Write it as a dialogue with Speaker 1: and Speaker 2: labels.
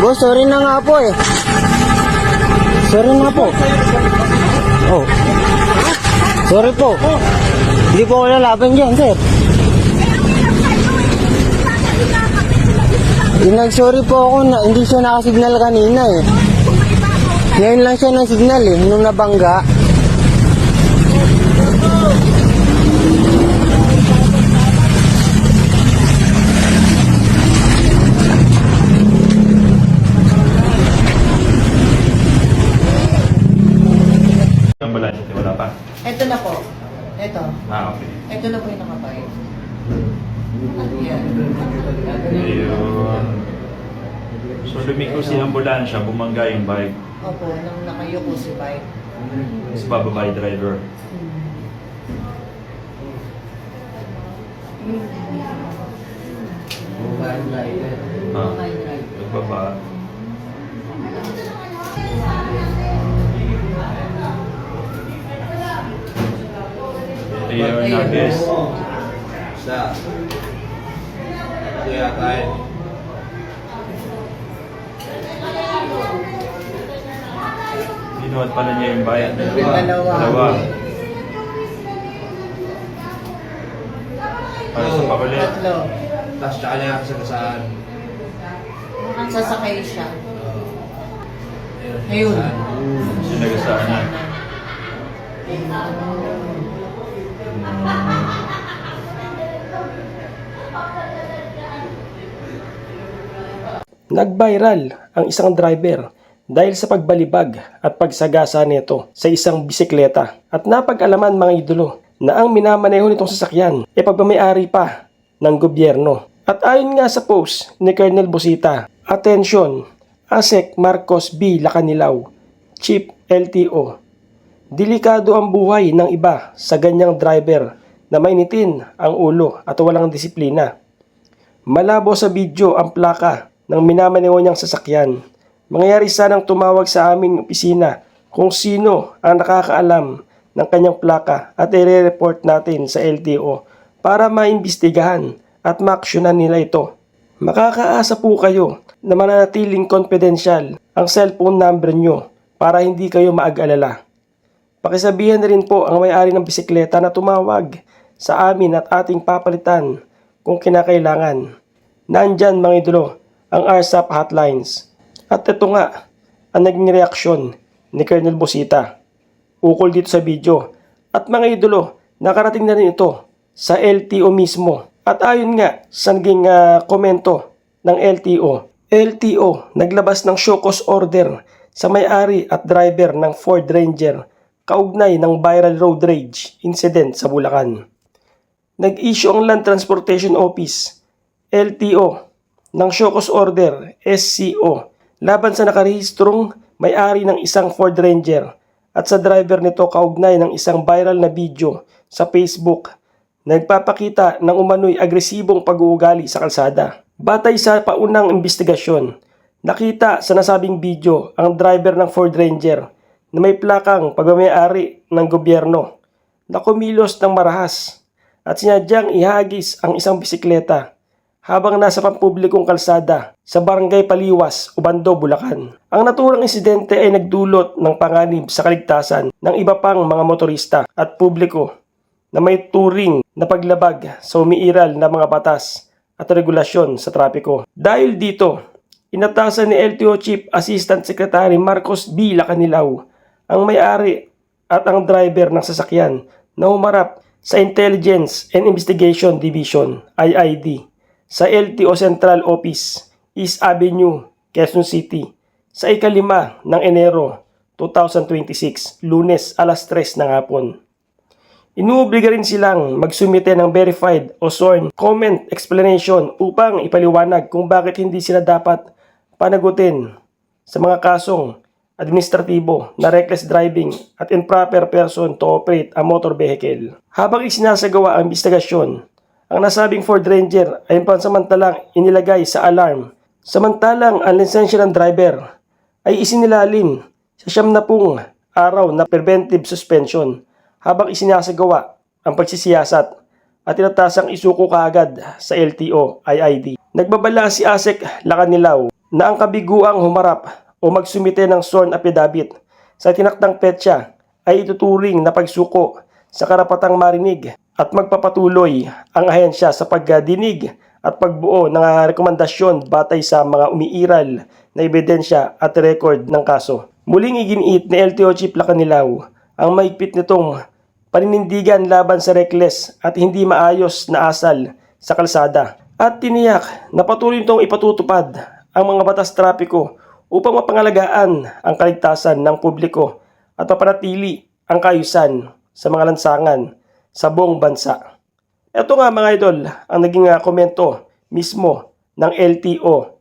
Speaker 1: Boss, sorry na nga po eh. Sorry na po. Oh. Sorry po. Hindi po ako lalaban dyan, sir. Nag-sorry po ako na hindi siya nakasignal kanina eh. Ngayon lang siya ng signal eh, nung nabangga.
Speaker 2: Ambulansya, wala pa?
Speaker 3: Ito na po. Ito.
Speaker 2: Okay.
Speaker 3: Ito na po yung nakabay. Yan.
Speaker 2: Ayun. So, lumiko si ambulansya, bumangga yung bike.
Speaker 3: Opo, nung nakayuko si bike.
Speaker 2: Tapos bababa yung driver. Nagbaba. Ito yung nagis.
Speaker 4: Sa Kuya Kain.
Speaker 2: Binuhat pala niya yung bike.
Speaker 3: Dalawa.
Speaker 2: Para sa pakulit.
Speaker 3: Tatlo.
Speaker 4: Tapos tsaka niya kasagasaan.
Speaker 3: Sasakay siya. Ayun.
Speaker 2: Sinagasaan na.
Speaker 5: Nag-viral ang isang driver dahil sa pagbalibag at pagsagasa nito sa isang bisikleta at napag-alaman mga idolo na ang minamaneho nitong sasakyan ay pagmamayari pa ng gobyerno. At ayon nga sa post ni Colonel Busita, atensyon, ASEC Marcos B. Lacanilaw, Chief LTO, delikado ang buhay ng iba sa ganyang driver na mainitin ang ulo at walang disiplina. Malabo sa video ang plaka ng minamaneho niyang sasakyan. Mangyayari sanang tumawag sa aming opisina kung sino ang nakakaalam ng kanyang plaka at i-report natin sa LTO para maimbestigahan at maaksyonan nila ito. Makakaasa po kayo na mananatiling confidential ang cellphone number nyo para hindi kayo maag-alala. Pakisabihan na rin po ang may-ari ng bisikleta na tumawag sa amin at ating papalitan kung kinakailangan. Nandyan mga idolo ang RSAP hotlines. At ito nga ang naging reaksyon ni Colonel Busita ukol dito sa video. At mga idolo, nakarating na rin ito sa LTO mismo. At ayon nga sa naging komento ng LTO naglabas ng show cause order sa may-ari at driver ng Ford Ranger kaugnay ng viral road rage incident sa Bulacan. Nag-issue ang Land Transportation Office, LTO, ng show cause order, SCO, laban sa nakarehistrong may-ari ng isang Ford Ranger at sa driver nito kaugnay ng isang viral na video sa Facebook na nagpapakita ng umano'y agresibong pag-uugali sa kalsada. Batay sa paunang investigasyon, nakita sa nasabing video ang driver ng Ford Ranger na may plakang pagmamayari ng gobyerno na kumilos ng marahas at sinadyang ihagis ang isang bisikleta habang nasa pampublikong kalsada sa Barangay Paliwas, Ubando, Bulacan. Ang naturang insidente ay nagdulot ng panganib sa kaligtasan ng iba pang mga motorista at publiko na may turing na paglabag sa umiiral na mga batas at regulasyon sa trapiko. Dahil dito, inatasan ni LTO Chief Assistant Secretary Marcos B. Lacanilaw ang may-ari at ang driver ng sasakyan na humarap sa Intelligence and Investigation Division, IID, sa LTO Central Office, East Avenue, Quezon City, sa ika-5 ng Enero 2026, Lunes alas 3 ng hapon. Inuobliga rin silang magsumite ng verified o sworn comment explanation upang ipaliwanag kung bakit hindi sila dapat panagutin sa mga kasong administratibo na reckless driving at improper person to operate a motor vehicle. Habang isinasagawa ang investigasyon, ang nasabing Ford Ranger ay pansamantalang inilagay sa alarm. Samantalang ang lisensya ng driver ay isinilalim sa 70 araw na preventive suspension habang isinasagawa ang pagsisiyasat at tinatasang isuko kaagad sa LTO IID. Nagbabala si ASEC Lacanilaw na ang kabiguang humarap o magsumite ng sworn affidavit sa tinakdang petsa ay ituturing na pagsuko sa karapatang marinig at magpapatuloy ang ahensya sa pagdinig at pagbuo ng rekomendasyon batay sa mga umiiral na ebidensya at record ng kaso. Muling iginiit ni LTO Chief Lacanilaw ang mahigpit nitong paninindigan laban sa reckless at hindi maayos na asal sa kalsada at tiniyak na patuloy nitong ipatutupad ang mga batas trapiko upang mapangalagaan ang kaligtasan ng publiko at mapanatili ang kaayusan sa mga lansangan sa buong bansa. Ito nga mga idol ang naging komento mismo ng LTO